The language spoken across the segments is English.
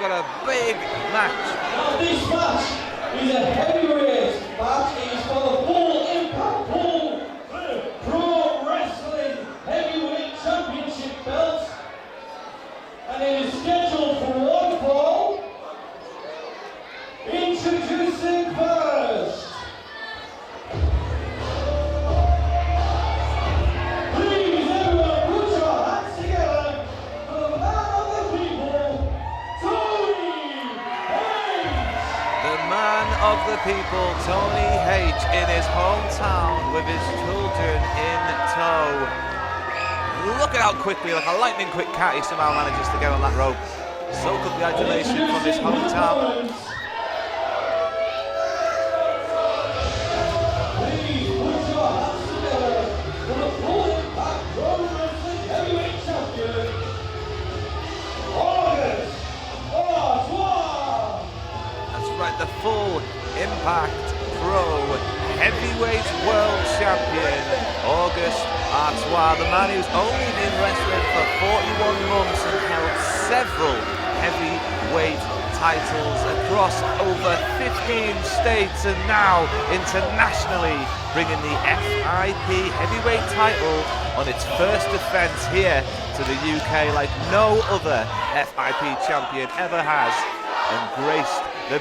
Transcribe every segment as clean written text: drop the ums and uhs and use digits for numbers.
got a big match. Now this match is a heavyweight match. It is for the full Impact Pro Wrestling Heavyweight Championship belt. And it is scheduled for one fall. Introducing first. Please everyone put your hands together for the man of the people, Tony H. The man of the people, Tony H, in his hometown with his children in tow. Look at how quickly, like a lightning quick cat, he somehow manages to get on that rope. Soak up the adulation from his hometown. Please put your hands together for the full Impact Pro Wrestling Heavyweight Champion, Artois. That's right, the full Impact Pro Heavyweight World Champion, Artois, the man who's only been wrestling for 41 months and held several heavyweight titles across over 15 states and now internationally, bringing the FIP heavyweight title on its first defence here to the UK like no other FIP champion ever has, and graced the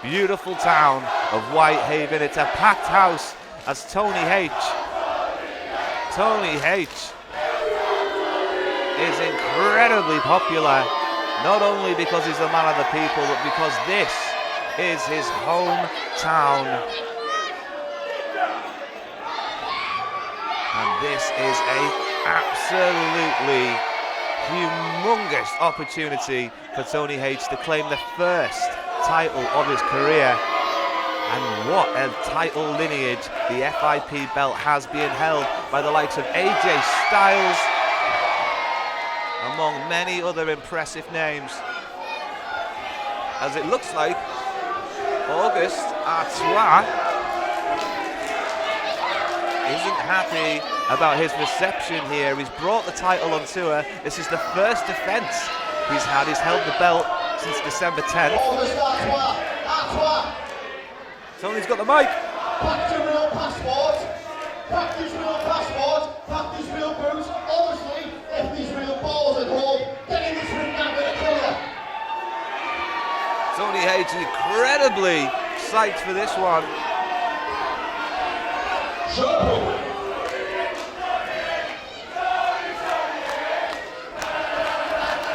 beautiful town of Whitehaven. It's a packed house as Tony H is incredibly popular, not only because he's the man of the people, but because this is his hometown. And this is a absolutely humongous opportunity for Tony H to claim the first title of his career. And what a title lineage the FIP belt has, being held by the likes of AJ Styles, among many other impressive names. As it looks like Auguste Artois isn't happy about his reception here. He's brought the title on tour. This is the first defence he's had. He's held the belt since December 10th. Auguste Artois. Tony's got the mic. Back to real passport. Practice real passport. Practice real boots. Obviously, if these real balls at home, get in this ring now with a killer. Tony H incredibly psyched for this one.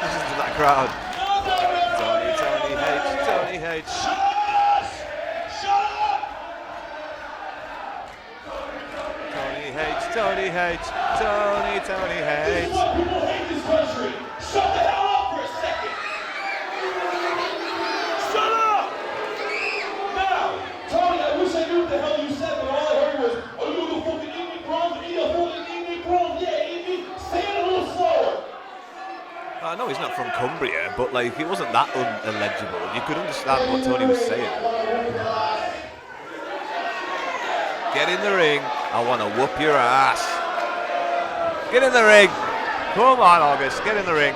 Listen to that crowd. Tony H. Tony H. This is why people hate this country. Shut the hell up for a second. Shut up! Now, Tony, I wish I knew what the hell you said, but all I heard was, oh, you the fucking evening bronze, you the fucking evening bronze, yeah, evening. Say it a little slower. I know he's not from Cumbria, but like it wasn't that illegible. You could understand what Tony was saying. Get in the ring. I want to whoop your ass. Get in the ring. Come on, August. Get in the ring.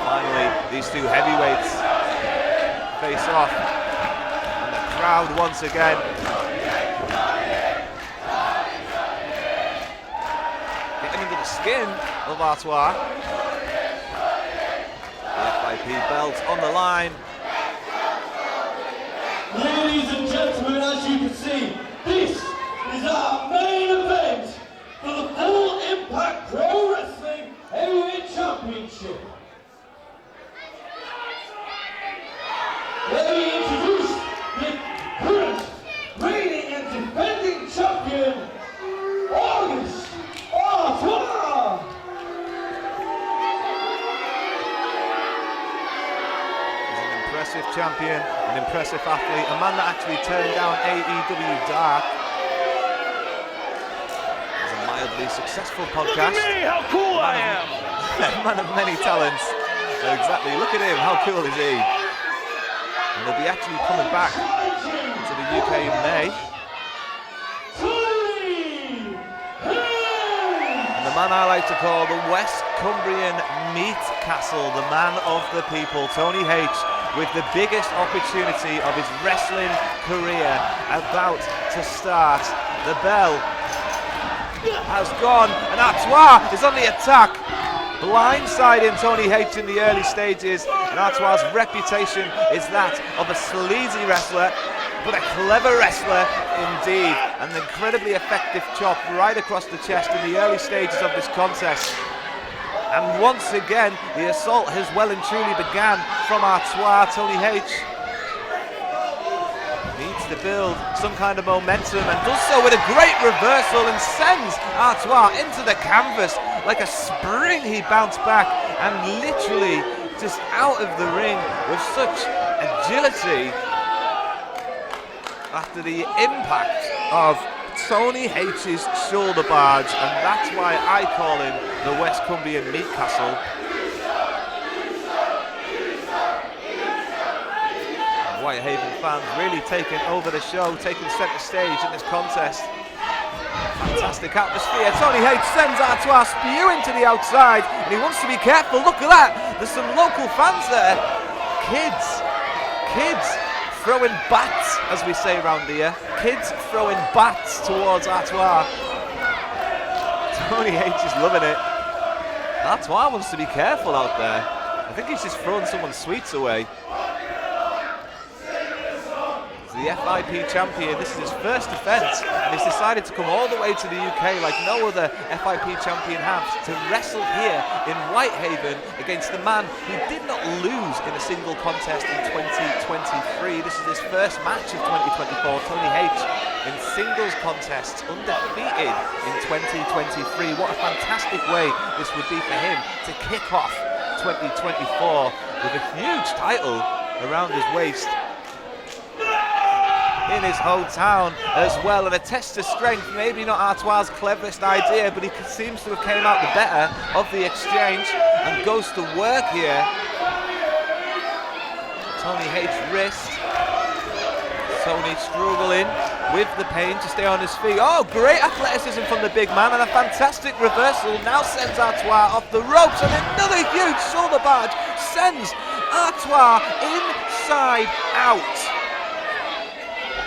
Finally, these two heavyweights face off. And the crowd once again. Getting into the skin of Artois. The FIP belt on the line. Ladies and gentlemen, as you can see, this is our main event for the full Impact Pro Wrestling Heavyweight Championship. Let me introduce the current reigning and defending champion, Auguste Artois. He's an impressive champion, an impressive athlete, a man that actually turned down AEW Dark. Mildly successful podcast. Look at me, how cool I am! Man of many talents. Exactly, look at him, how cool is he? And he'll be actually coming back to the UK in May. And the man I like to call the West Cumbrian meat castle, the man of the people, Tony H, with the biggest opportunity of his wrestling career about to start. The bell has gone, and Artois is on the attack, blindsiding Tony H in the early stages, and Artois' reputation is that of a sleazy wrestler, but a clever wrestler indeed. An incredibly effective chop right across the chest in the early stages of this contest. And once again, the assault has well and truly began from Artois. Tony H needs to build some kind of momentum and does so with a great reversal and sends Artois into the canvas. Like a spring, he bounced back and literally just out of the ring with such agility after the impact of Tony H's shoulder barge, and that's why I call him the West Cumbrian Meat Castle. Whitehaven fans really taking over the show, taking centre stage in this contest. Fantastic atmosphere. Tony H sends Artois spewing to the outside, and he wants to be careful. Look at that. There's some local fans there. Kids throwing bats, as we say around here. Kids throwing bats towards Artois. Tony H is loving it. Artois wants to be careful out there. I think he's just throwing someone's sweets away. The FIP champion, this is his first defence, and he's decided to come all the way to the UK like no other FIP champion has, to wrestle here in Whitehaven against the man who did not lose in a single contest in 2023. This is his first match of 2024. Tony H in singles contests, undefeated in 2023. What a fantastic way this would be for him to kick off 2024 with a huge title around his waist in his hometown as well, and a test of strength. Maybe not Artois' cleverest idea, but he seems to have came out the better of the exchange and goes to work here. Tony H wrist. Tony struggling with the pain to stay on his feet. Oh, great athleticism from the big man, and a fantastic reversal now sends Artois off the ropes, and another huge shoulder barge sends Artois inside out.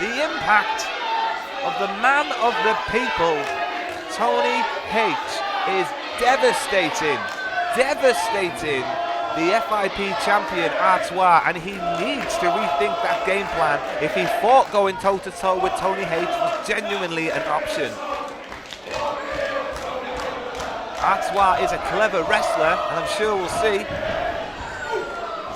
The impact of the man of the people, Tony H, is devastating the FIP champion Artois, and he needs to rethink that game plan if he thought going toe-to-toe with Tony H was genuinely an option. Artois is a clever wrestler, and I'm sure we'll see.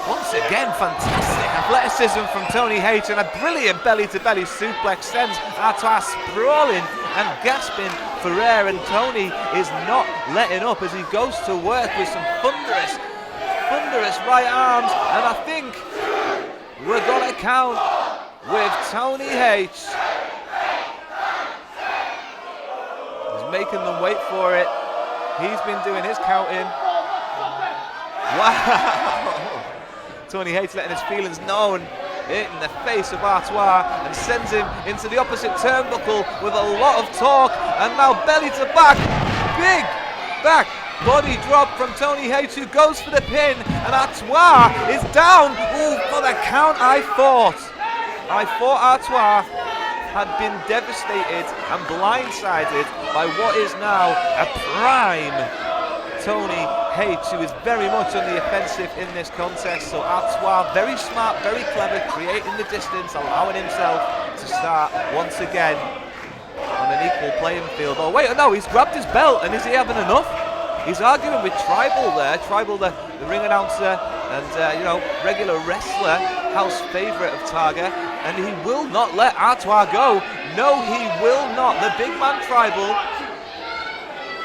Once again, fantastic athleticism from Tony H, and a brilliant belly-to-belly suplex sends Artois sprawling and gasping for air, and Tony is not letting up as he goes to work with some thunderous right arms, and I think we're gonna count with Tony H. He's making them wait for it. He's been doing his counting. Wow! Tony H letting his feelings known in the face of Artois and sends him into the opposite turnbuckle with a lot of torque, and now belly to back, big back body drop from Tony H, who goes for the pin, and Artois is down. Ooh, for the count. I thought Artois had been devastated and blindsided by what is now a prime Tony H, who is very much on the offensive in this contest. So Artois, very smart, very clever, creating the distance, allowing himself to start once again on an equal playing field. Oh wait, no, he's grabbed his belt, and is he having enough? He's arguing with Tribal there. Tribal, the ring announcer and regular wrestler, house favourite of Targa, and he will not let Artois go. No, he will not. The big man Tribal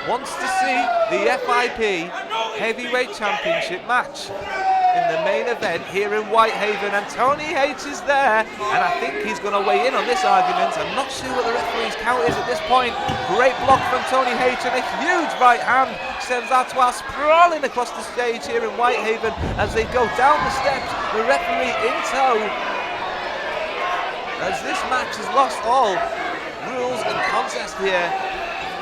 wants to see the FIP Heavyweight Championship match in the main event here in Whitehaven, and Tony H is there, and I think he's going to weigh in on this argument. I'm not sure what the referee's count is at this point. Great block from Tony H, and a huge right hand sends Artois sprawling across the stage here in Whitehaven as they go down the steps, the referee in tow, as this match has lost all rules and contest here,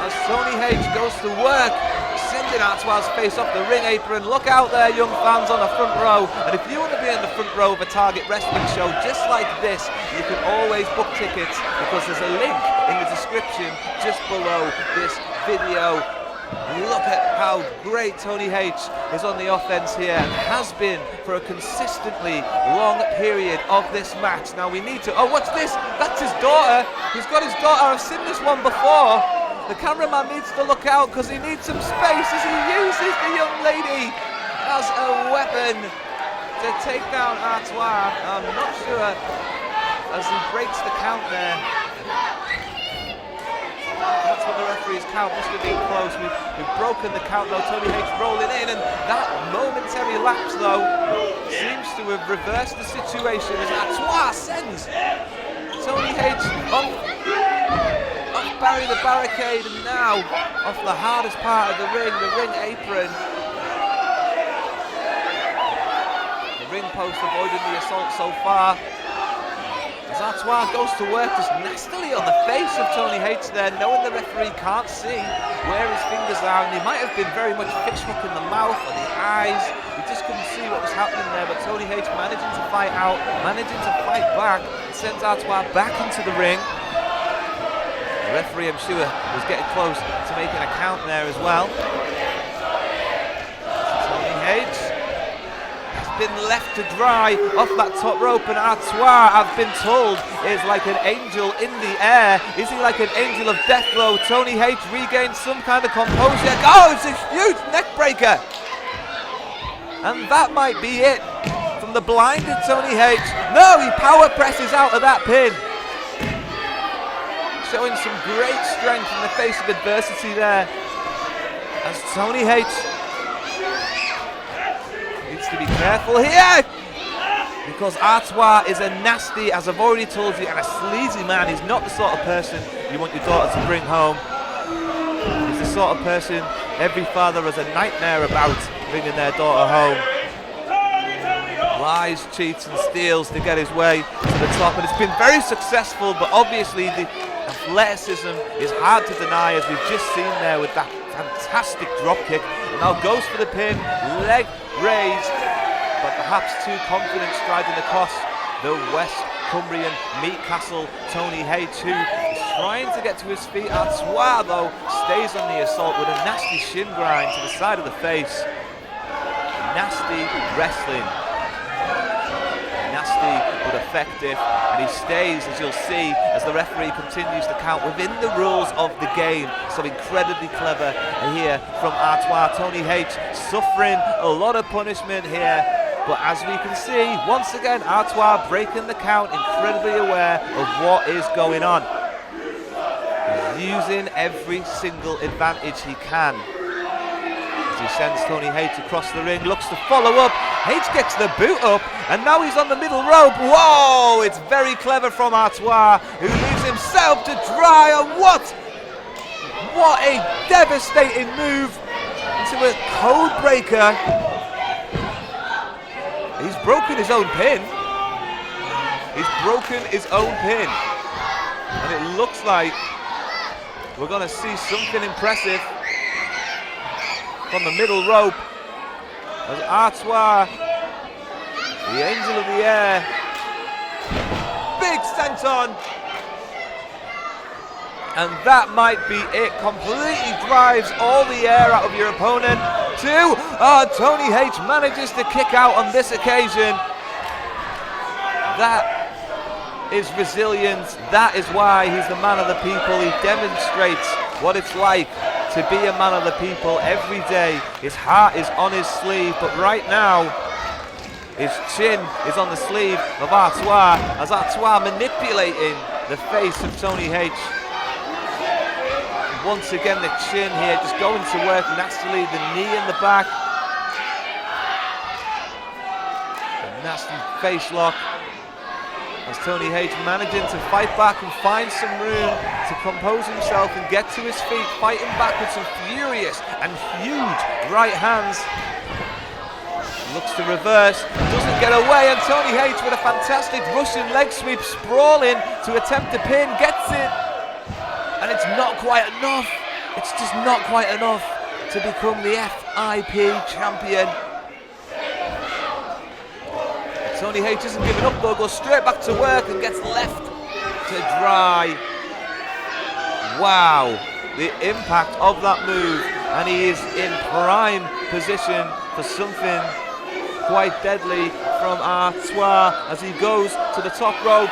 as Tony H goes to work sending Artois' face off the ring apron. Look out there, young fans on the front row. And if you want to be in the front row of a Target Wrestling show just like this, you can always book tickets because there's a link in the description just below this video. Look at how great Tony H is on the offense here and has been for a consistently long period of this match. Now we need to, oh, what's this? That's his daughter. He's got his daughter. I've seen this one before. The cameraman needs to look out because he needs some space as he uses the young lady as a weapon to take down Artois. I'm not sure as he breaks the count there. That's what the referee's count must have been close. We've broken the count though. Tony H rolling in, and that momentary lapse though seems to have reversed the situation as Artois sends Tony H off Barry the barricade, and now off the hardest part of the ring apron. The ring post avoiding the assault so far. As Artois goes to work just nastily on the face of Tony H there, knowing the referee can't see where his fingers are, and he might have been very much fish hook in the mouth or the eyes. He just couldn't see what was happening there, but Tony H managing to fight out, managing to fight back, and sends Artois back into the ring. The referee, I'm sure, was getting close to making a count there as well. Tony H been left to dry off that top rope, and Artois, I've been told, is like an angel in the air. Is he like an angel of death though? Tony H regains some kind of composure. Oh, it's a huge neck breaker, and that might be it from the blinded Tony H. No, he power presses out of that pin, showing some great strength in the face of adversity there as Tony H needs to be careful here because Artois is a nasty, as I've already told you, and a sleazy man. He's not the sort of person you want your daughter to bring home. He's the sort of person every father has a nightmare about bringing their daughter home. Lies, cheats and steals to get his way to the top, and it's been very successful, but obviously the athleticism is hard to deny, as we've just seen there with that fantastic drop kick. Now goes for the pin, leg raised, but perhaps too confident striding across the West Cumbrian meat castle Tony H, who is trying to get to his feet. Artois though stays on the assault with a nasty shin grind to the side of the face. Nasty wrestling. Nasty but effective, and he stays, as you'll see, as the referee continues to count within the rules of the game. So incredibly clever here from Artois. Tony H suffering a lot of punishment here, but as we can see, once again, Artois breaking the count, incredibly aware of what is going on. He's using every single advantage he can. He sends Tony H across the ring, looks to follow up. H gets the boot up, and now he's on the middle rope. Whoa! It's very clever from Artois, who leaves himself to dry. And what a devastating move into a code breaker. He's broken his own pin. He's broken his own pin, and it looks like we're going to see something impressive from the middle rope as Artois, the angel of the air, big senton, and that might be it. Completely drives all the air out of your opponent. Tony H manages to kick out on this occasion. That is resilience. That is why he's the man of the people. He demonstrates what it's like to be a man of the people every day. His heart is on his sleeve, but right now his chin is on the sleeve of Artois, as Artois manipulating the face of Tony H. Once again the chin here just going to work nastily, the knee in the back, a nasty face lock as Tony H managing to fight back and find some room to compose himself and get to his feet, fighting back with some furious and huge right hands. Looks to reverse, doesn't get away, and Tony H with a fantastic Russian leg sweep, sprawling to attempt to pin, gets it, and it's not quite enough. It's just not quite enough. to become the FIP champion. Tony H isn't giving up though, goes straight back to work and gets left to dry. Wow, the impact of that move, and he is in prime position for something quite deadly from Artois as he goes to the top rope.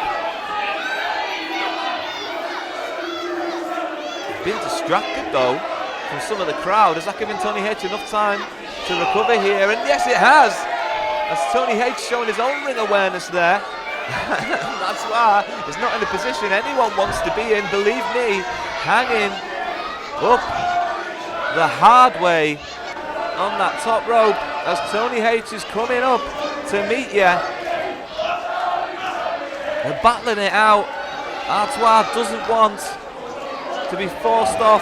Being distracted though from some of the crowd. Is that giving Tony H enough time to recover here? And yes, it has, as Tony H showing his own ring awareness there. That's why he's not in the position anyone wants to be in, believe me. Hanging up the hard way on that top rope as Tony H is coming up to meet you. They're battling it out. Artois doesn't want to be forced off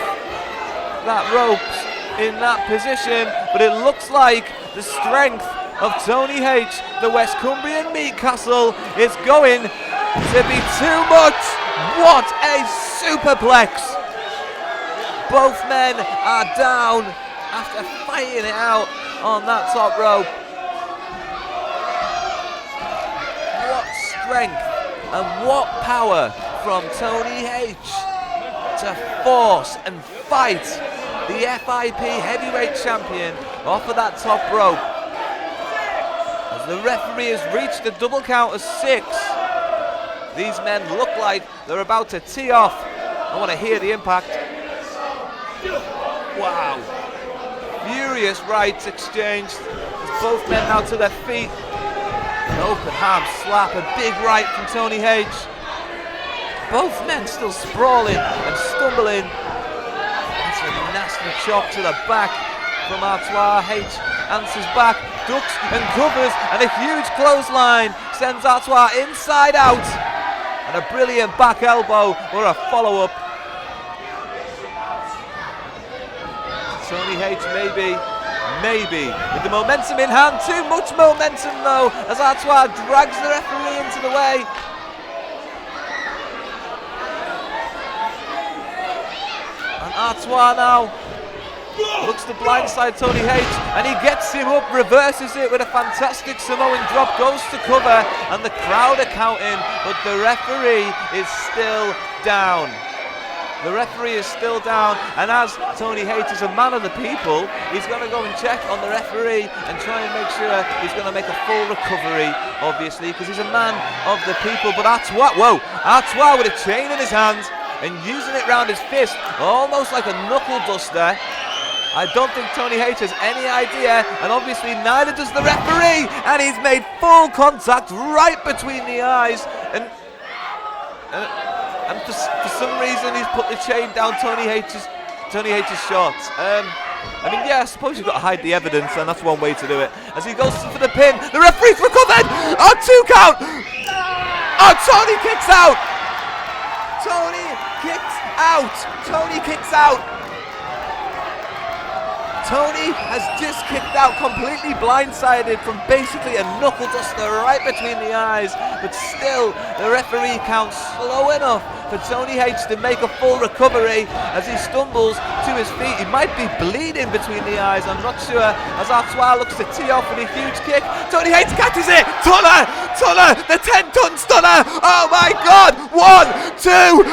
that ropes in that position, but it looks like the strength of Tony H, the West Cumbrian meat castle, is going to be too much. What a superplex! Both men are down after fighting it out on that top rope. What strength and what power from Tony H to force and fight the FIP heavyweight champion off of that top rope. As the referee has reached the double count of 6, these men look like they're about to tee off. I want to hear the impact. Wow. Furious rights exchanged as both men now to their feet. An open arm slap, a big right from Tony H. Both men still sprawling and stumbling. That's a nasty chop to the back from Artois. H answers back, ducks and covers, and a huge clothesline sends Artois inside out. And a brilliant back elbow or a follow-up. Tony H maybe with the momentum in hand. Too much momentum though as Artois drags the referee into the way. And Artois now looks to blindside Tony H, and he gets him up, reverses it with a fantastic Samoan drop, goes to cover, and the crowd are counting, but the referee is still down. The referee is still down, and as Tony H is a man of the people, he's going to go and check on the referee and try and make sure he's going to make a full recovery, obviously, because he's a man of the people. But Artois with a chain in his hand and using it round his fist, almost like a knuckle duster. I don't think Tony H has any idea, and obviously neither does the referee, and he's made full contact right between the eyes, and for some reason he's put the chain down Tony H's shorts. I mean, yeah, I suppose you've got to hide the evidence, and that's one way to do it. As he goes for the pin, the referee's recovered! Oh, 2 count! Oh, Tony kicks out! Tony kicks out! Tony kicks out! Tony has just kicked out, completely blindsided from basically a knuckle duster right between the eyes, but still the referee counts slow enough for Tony H to make a full recovery as he stumbles to his feet. He might be bleeding between the eyes, I'm not sure, as Artois looks to tee off with a huge kick. Tony H catches it! Stunner! The 10-ton stunner! Oh my god! 1, 2...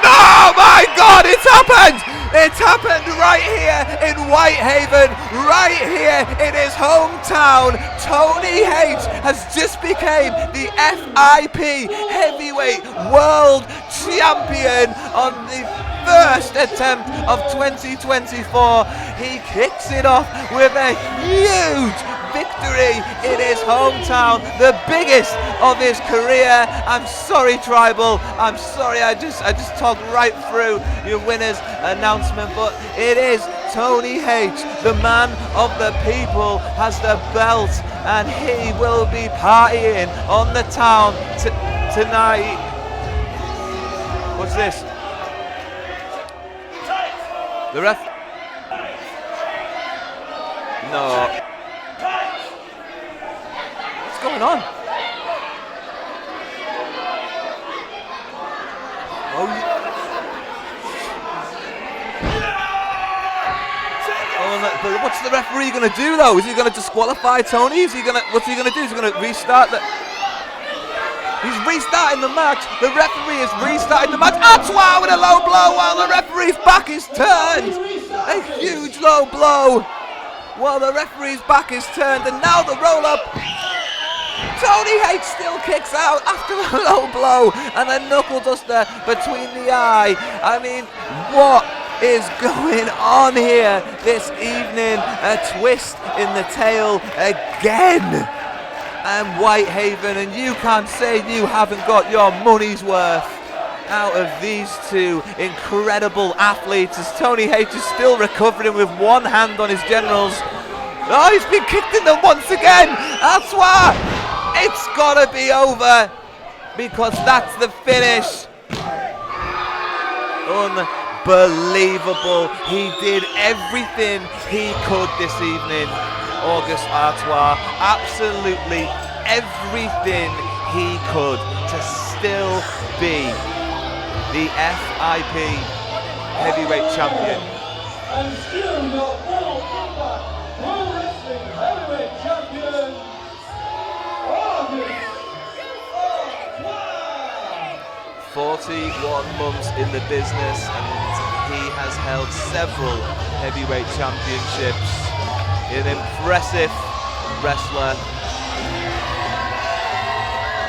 Oh my god, it's happened! It's happened right here in Whitehaven, right here in his hometown. Tony H has just became the FIP Heavyweight World Champion on the first attempt of 2024. He kicks it off with a huge victory in his hometown, the biggest of his career. I'm sorry, Tribal. I'm sorry. I just talked right through your winner's announcement, but it is Tony H, the man of the people, has the belt, and he will be partying on the town tonight. What's this? The ref. No. What's going on? But what's the referee going to do though? Is he going to disqualify Tony? What's he going to do? Is he going to restart the... He's restarting the match. The referee is restarting the match. Artois with a low blow while the referee's back is turned. A huge low blow while the referee's back is turned. And now the roll up. Tony H still kicks out after a low blow and a knuckle duster between the eye. I mean, what is going on here this evening? A twist in the tail again. And Whitehaven, and you can't say you haven't got your money's worth out of these two incredible athletes, as Tony H is still recovering with one hand on his genitals. Oh, he's been kicked in them once again. Artois, it's gotta be over, because that's the finish. Unbelievable. He did everything he could this evening. Auguste Artois, absolutely everything he could to still be the FIP heavyweight champion. And still your Full Impact Pro Wrestling heavyweight champion, Auguste Artois. 41 months in the business, and he has held several heavyweight championships. An impressive wrestler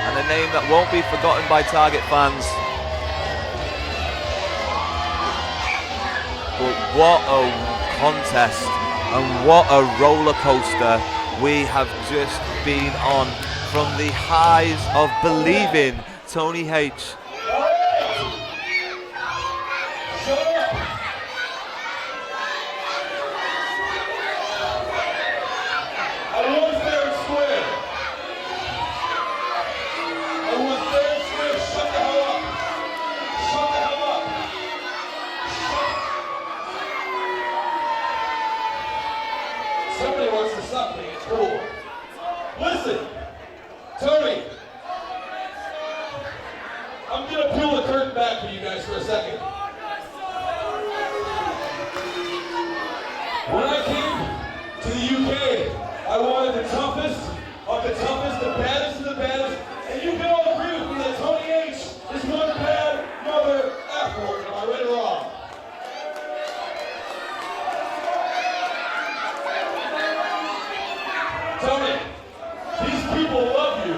and a name that won't be forgotten by Target fans. But what a contest and what a roller coaster we have just been on, from the highs of believing Tony H. Somebody wants to suck me, it's cool. Listen, Tony, I'm gonna pull the curtain back for you guys for a second. When I came to the UK, I wanted the toughest of the toughest, the baddest of the baddest, and you can all agree with me that Tony H is one bad mother F-word. Am I right or wrong? Tony, these people love you.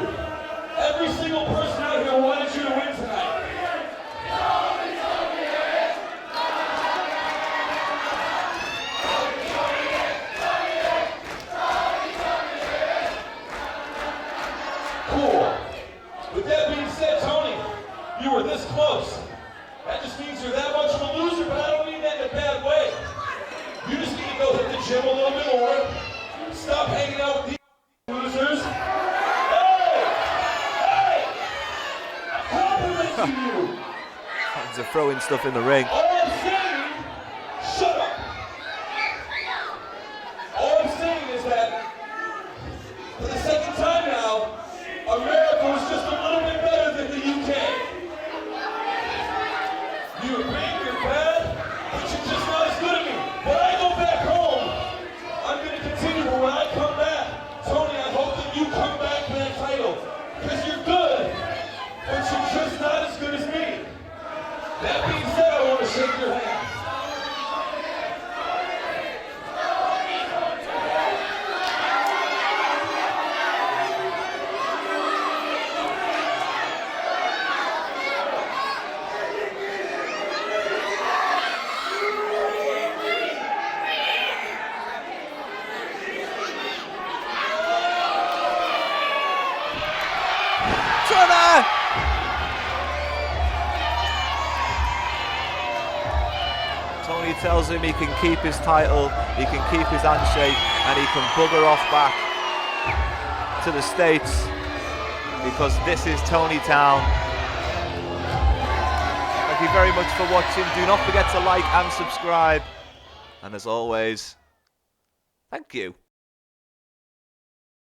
Every single person out here wanted you to win tonight. Cool. With that being said, Tony, you were this close. That just means you're that much of a loser, but I don't mean that in a bad way. You just need to go hit the gym a little bit more. Stop hanging out with these losers. Hey! Complimenting you. They're throwing stuff in the ring. All I'm saying, shut up. All I'm saying is that for the second time now, America was just a little bit better than the UK. You're big, you're bad, but you're just not as good at me. When I go back home, I'm going to continue, but when I come back, Tony, I hope that you come back for that title. Because you're good, but you're just not as good as me. That being said, I want to shake your hand. Tony tells him he can keep his title, he can keep his handshake, and he can bugger off back to the States, because this is Tony Town. Thank you very much for watching. Do not forget to like and subscribe. And as always, thank you.